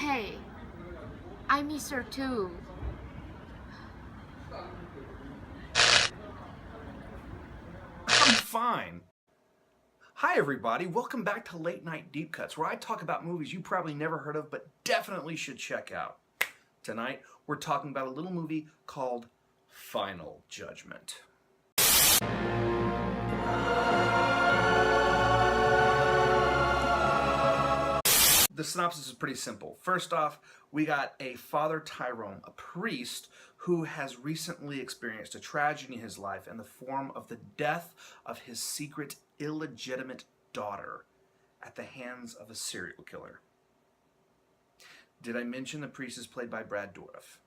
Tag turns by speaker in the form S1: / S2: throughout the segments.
S1: okay. I miss her too.
S2: I'm fine. Hi everybody, welcome back to Late Night Deep Cuts, where I talk about movies you probably never heard of but definitely should check out. Tonight, we're talking about a little movie called Final Judgment. The synopsis is pretty simple. First off, we got a Father Tyrone, a priest who has recently experienced a tragedy in his life in the form of the death of his secret illegitimate daughter at the hands of a serial killer. Did I mention the priest is played by Brad Dourif?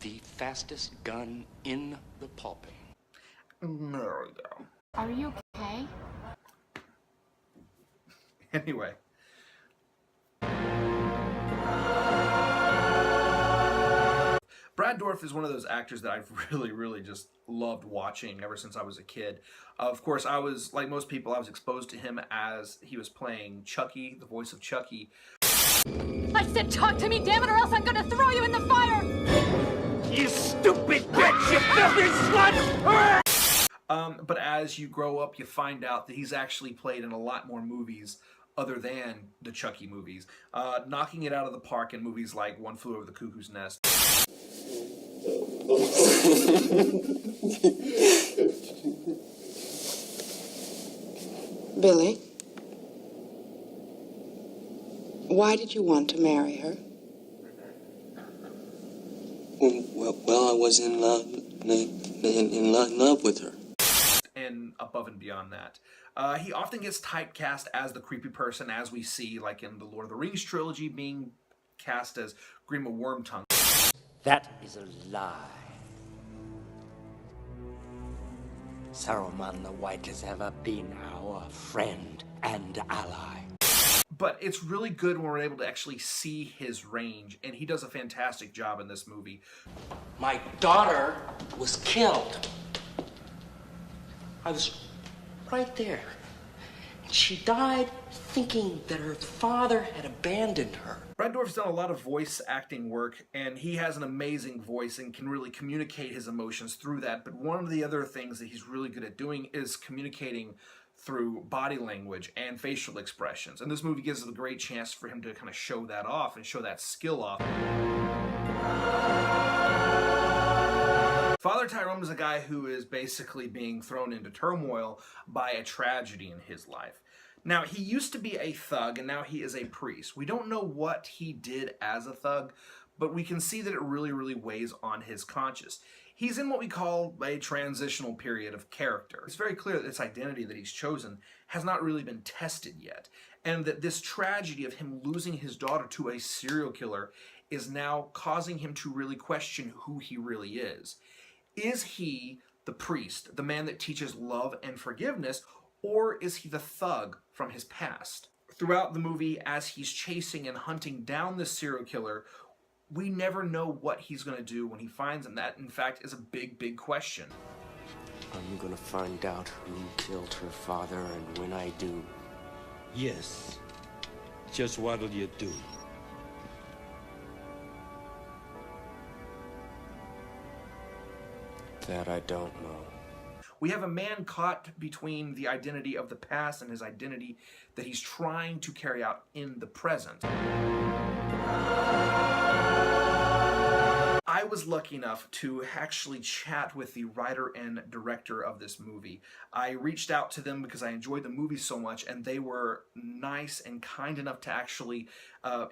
S3: The fastest gun in the pulpit.
S2: There we go.
S1: Are you okay?
S2: Anyway. Brad Dourif is one of those actors that I've really just loved watching ever since I was a kid. Of course, I was, like most people, I was exposed to him as he was playing Chucky, the voice of Chucky.
S4: I said talk to me, damn it, or else I'm gonna throw you in the fire!
S3: You stupid bitch, you filthy slut!
S2: But as you grow up, you find out that he's actually played in a lot more movies other than the Chucky movies, knocking it out of the park in movies like One Flew Over the Cuckoo's Nest.
S5: Billy, why did you want to marry her?
S6: Well, I was in love with her.
S2: And above and beyond that. He often gets typecast as the creepy person, as we see, like in the Lord of the Rings trilogy, being cast as Grima Wormtongue.
S3: That is a lie. Saruman the White has ever been our friend and ally.
S2: But it's really good when we're able to actually see his range, and he does a fantastic job in this movie.
S3: My daughter was killed. I was right there. And she died thinking that her father had abandoned her.
S2: Brad Dourif's done a lot of voice acting work, and he has an amazing voice and can really communicate his emotions through that. But one of the other things that he's really good at doing is communicating through body language and facial expressions. And this movie gives us a great chance for him to kind of show that off and show that skill off. Father Tyrone is a guy who is basically being thrown into turmoil by a tragedy in his life. Now, he used to be a thug, and now he is a priest. We don't know what he did as a thug, but we can see that it really weighs on his conscience. He's in what we call a transitional period of character. It's very clear that this identity that he's chosen has not really been tested yet, and that this tragedy of him losing his daughter to a serial killer is now causing him to really question who he really is. Is he the priest, the man that teaches love and forgiveness, or is he the thug from his past? Throughout the movie, as he's chasing and hunting down this serial killer, we never know what he's going to do when he finds him. That, in fact, is a big question.
S3: I'm gonna find out who killed her father, and when I do...
S7: Yes. Just what'll you do?
S3: That I don't know.
S2: We have a man caught between the identity of the past and his identity that he's trying to carry out in the present. I was lucky enough to actually chat with the writer and director of this movie. I reached out to them because I enjoyed the movie so much, and they were nice and kind enough to actually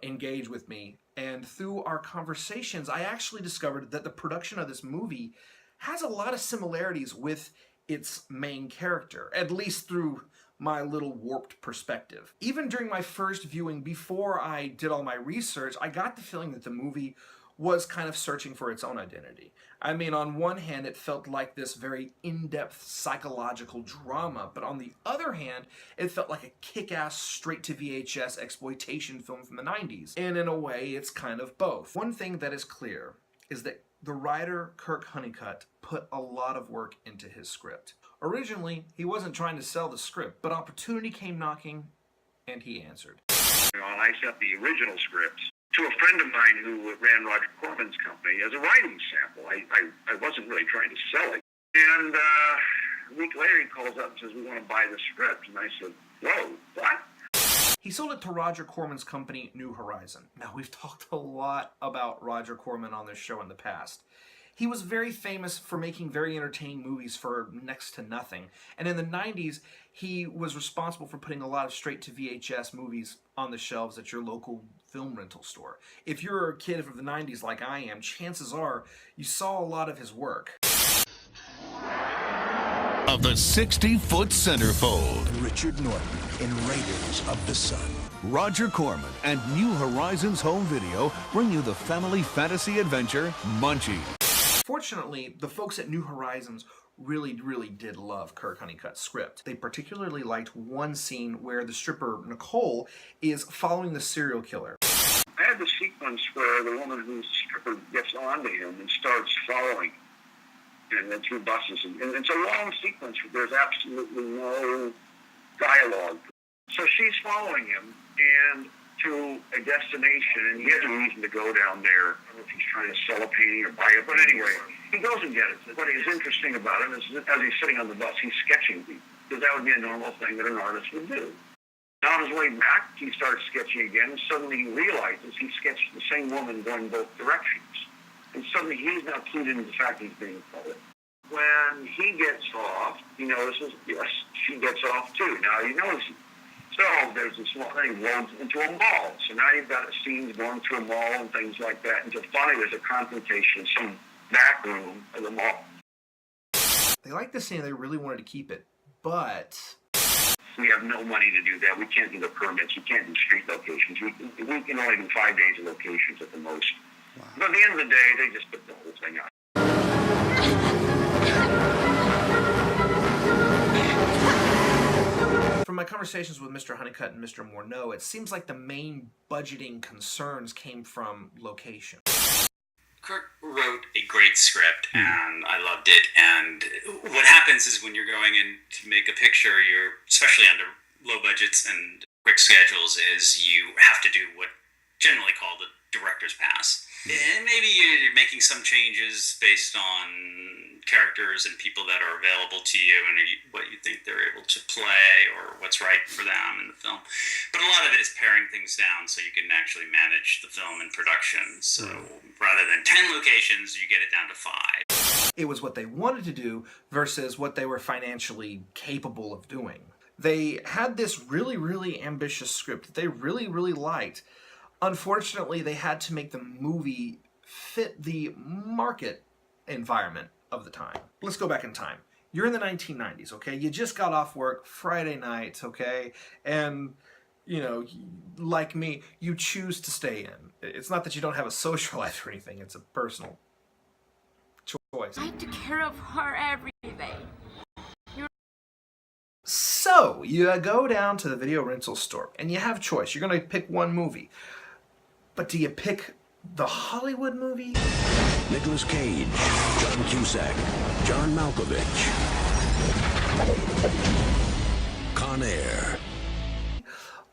S2: engage with me. And through our conversations, I actually discovered that the production of this movie has a lot of similarities with its main character, at least through my little warped perspective. Even during my first viewing, before I did all my research, I got the feeling that the movie was kind of searching for its own identity. I mean, on one hand, it felt like this very in-depth psychological drama, but on the other hand, it felt like a kick-ass straight-to-VHS exploitation film from the 90s. And in a way, it's kind of both. One thing that is clear is that the writer, Kirk Honeycutt, put a lot of work into his script. Originally, he wasn't trying to sell the script, but opportunity came knocking, and he answered.
S8: I sent the original script to a friend of mine who ran Roger Corman's company as a writing sample. I wasn't really trying to sell it. And a week later he calls up and says, we want to buy the script. And I said, whoa, what?
S2: He sold it to Roger Corman's company, New Horizon. Now, we've talked a lot about Roger Corman on this show in the past. He was very famous for making very entertaining movies for next to nothing. And in the 90s, he was responsible for putting a lot of straight-to-VHS movies on the shelves at your local film rental store. If you're a kid of the 90s like I am, chances are you saw a lot of his work.
S9: Of the 60-foot centerfold, Richard Norton in Raiders of the Sun. Roger Corman and New Horizons Home Video bring you the family fantasy adventure Munchie.
S2: Fortunately, the folks at New Horizons really did love Kirk Honeycutt's script. They particularly liked one scene where the stripper Nicole is following the serial killer.
S8: I had the sequence where the woman who's stripper gets onto him and starts following him. And then through buses. And it's a long sequence where there's absolutely no dialogue. So she's following him and to a destination, and he has a reason to go down there. I don't know if he's trying to sell a painting or buy it, but anyway, he goes and gets it. What is interesting about him is as he's sitting on the bus, he's sketching people, because that would be a normal thing that an artist would do. Now on his way back, he starts sketching again, and suddenly he realizes he sketched the same woman going both directions. And suddenly he's now clued into the fact he's being followed. When he gets off, he notices, yes, she gets off too. Now he notices. So there's this small thing rolled into a mall. So now you've got scenes going through a mall and things like that. Until finally there's a confrontation in some back room of the mall.
S2: They liked the scene, they really wanted to keep it, but
S8: we have no money to do that. We can't do the permits. We can't do street locations. We can only do 5 days of locations at the most. Wow. But at the end of the day, they just put the whole thing out.
S2: From my conversations with Mr. Honeycutt and Mr. Morneau, it seems like the main budgeting concerns came from location.
S10: Kirk wrote a great script, and I loved it. And what happens is when you're going in to make a picture, you're, especially under low budgets and quick schedules, is you have to do what generally called the director's pass. And maybe you're making some changes based on characters and people that are available to you and what you think they're able to play or what's right for them in the film. But a lot of it is paring things down so you can actually manage the film and production. So rather than 10 locations, you get it down to 5.
S2: It was what they wanted to do versus what they were financially capable of doing. They had this really ambitious script that they really liked. Unfortunately, they had to make the movie fit the market environment of the time. Let's go back in time. You're in the 1990s, okay? You just got off work Friday night, okay? And, you know, like me, you choose to stay in. It's not that you don't have a social life or anything. It's a personal choice.
S1: I took care of her every day.
S2: So, you go down to the video rental store, and you have a choice. You're going to pick one movie. But do you pick the Hollywood movie?
S9: Nicolas Cage, John Cusack, John Malkovich, Con Air.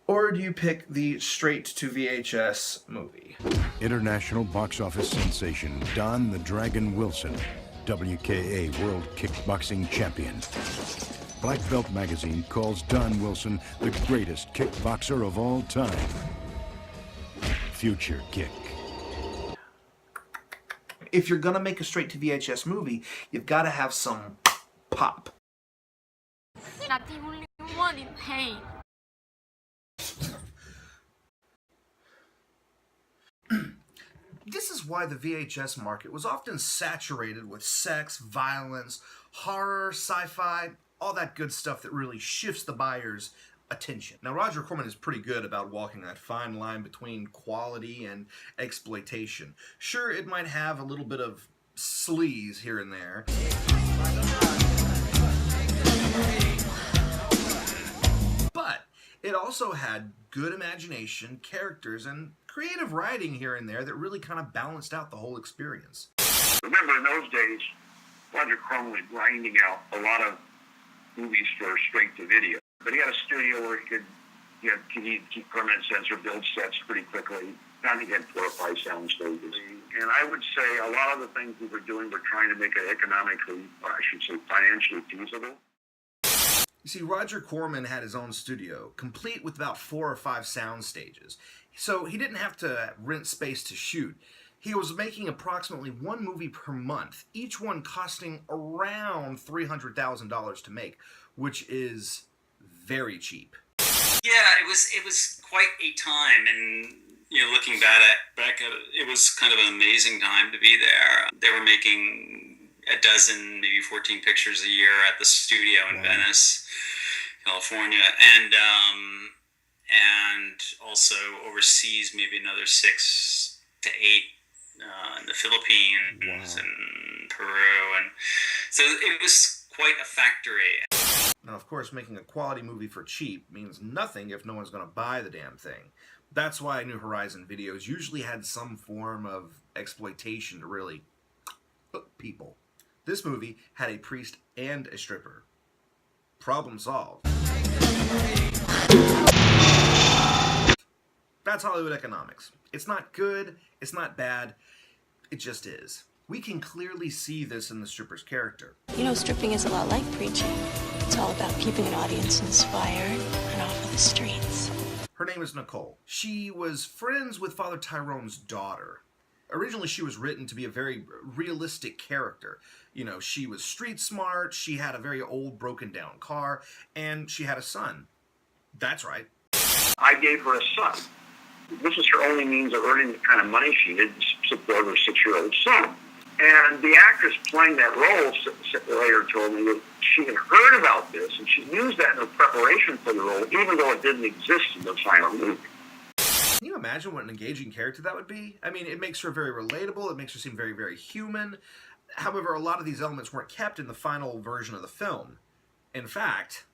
S2: Or do you pick the straight-to-VHS movie?
S11: International box office sensation Don the Dragon Wilson, WKA World Kickboxing Champion. Black Belt Magazine calls Don Wilson the greatest kickboxer of all time. Future Kick.
S2: If you're gonna make a straight-to-VHS movie, you've got to have some pop.
S1: Not the only one in pain.
S2: This is why the VHS market was often saturated with sex, violence, horror, sci-fi, all that good stuff that really shifts the buyer's attention. Now, Roger Corman is pretty good about walking that fine line between quality and exploitation. Sure, it might have a little bit of sleaze here and there. But it also had good imagination, characters, and creative writing here and there that really kind of balanced out the whole experience.
S8: Remember, in those days, Roger Corman was grinding out a lot of movies for straight-to-video. But he had a studio where he could keep permanent sets or build sets pretty quickly. I think it had 4 or 5 sound stages. And I would say a lot of the things we were doing were trying to make it economically, or I should say financially feasible.
S2: You see, Roger Corman had his own studio, complete with about 4 or 5 sound stages. So he didn't have to rent space to shoot. He was making approximately 1 movie per month, each one costing around $300,000 to make, which is very cheap.
S10: Yeah, it was quite a time, and looking back at it, it was kind of an amazing time to be there. They were making a dozen, maybe 14 pictures a year at the studio in Venice, California, and also overseas, maybe another 6 to 8 in the Philippines and Peru, and so it was quite a factory.
S2: Now, of course, making a quality movie for cheap means nothing if no one's going to buy the damn thing. That's why New Horizon videos usually had some form of exploitation to really hook people. This movie had a priest and a stripper. Problem solved. That's Hollywood economics. It's not good, it's not bad, it just is. We can clearly see this in the stripper's character.
S12: Stripping is a lot like preaching. It's all about keeping an audience inspired and off of the streets.
S2: Her name is Nicole. She was friends with Father Tyrone's daughter. Originally, she was written to be a very realistic character. She was street smart, she had a very old, broken down car, and she had a son. That's right.
S8: I gave her a son. This was her only means of earning the kind of money she needed to support her 6-year-old son. And the actress playing that role later told me that she had heard about this, and she used that in her preparation for the role, even though it didn't exist in the final movie.
S2: Can you imagine what an engaging character that would be? I mean, it makes her very relatable, it makes her seem very, very human. However, a lot of these elements weren't kept in the final version of the film. In fact,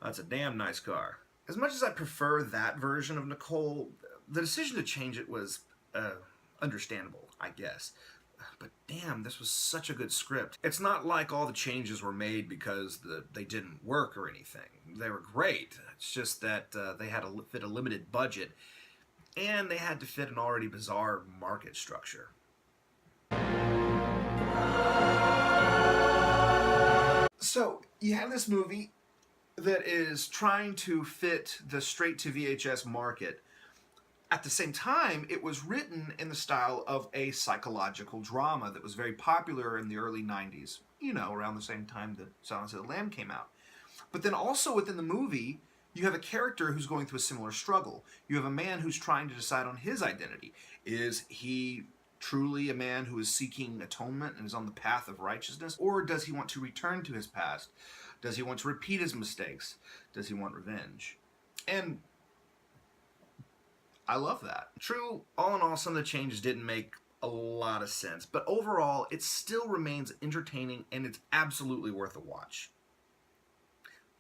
S2: that's a damn nice car. As much as I prefer that version of Nicole, the decision to change it was understandable, I guess. But damn, this was such a good script. It's not like all the changes were made because they didn't work or anything. They were great. It's just that they had to fit a limited budget, and they had to fit an already bizarre market structure. So, you have this movie that is trying to fit the straight-to-VHS market. At the same time, it was written in the style of a psychological drama that was very popular in the early 90s, around the same time that Silence of the Lamb came out. But then also within the movie, you have a character who's going through a similar struggle. You have a man who's trying to decide on his identity. Is he truly a man who is seeking atonement and is on the path of righteousness? Or does he want to return to his past? Does he want to repeat his mistakes? Does he want revenge? And I love that. True, all in all, some of the changes didn't make a lot of sense, but overall, it still remains entertaining and it's absolutely worth a watch.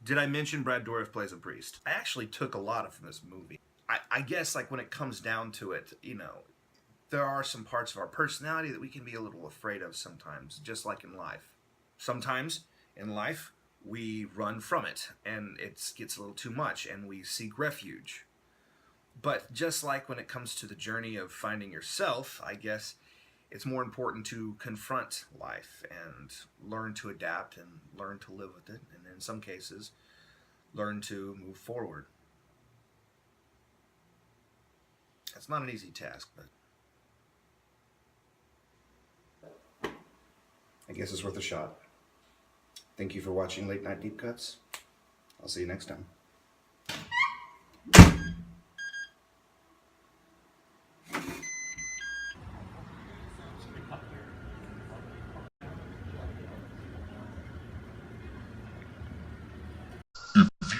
S2: Did I mention Brad Dourif plays a priest? I actually took a lot from this movie. I guess, when it comes down to it, there are some parts of our personality that we can be a little afraid of sometimes, just like in life. Sometimes in life, we run from it, and it gets a little too much, and we seek refuge. But just like when it comes to the journey of finding yourself, I guess it's more important to confront life and learn to adapt and learn to live with it, and in some cases, learn to move forward. It's not an easy task, but I guess it's worth a shot. Thank you for watching Late Night Deep Cuts. I'll see you next time.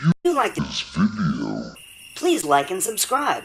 S13: If you like this video, please like and subscribe.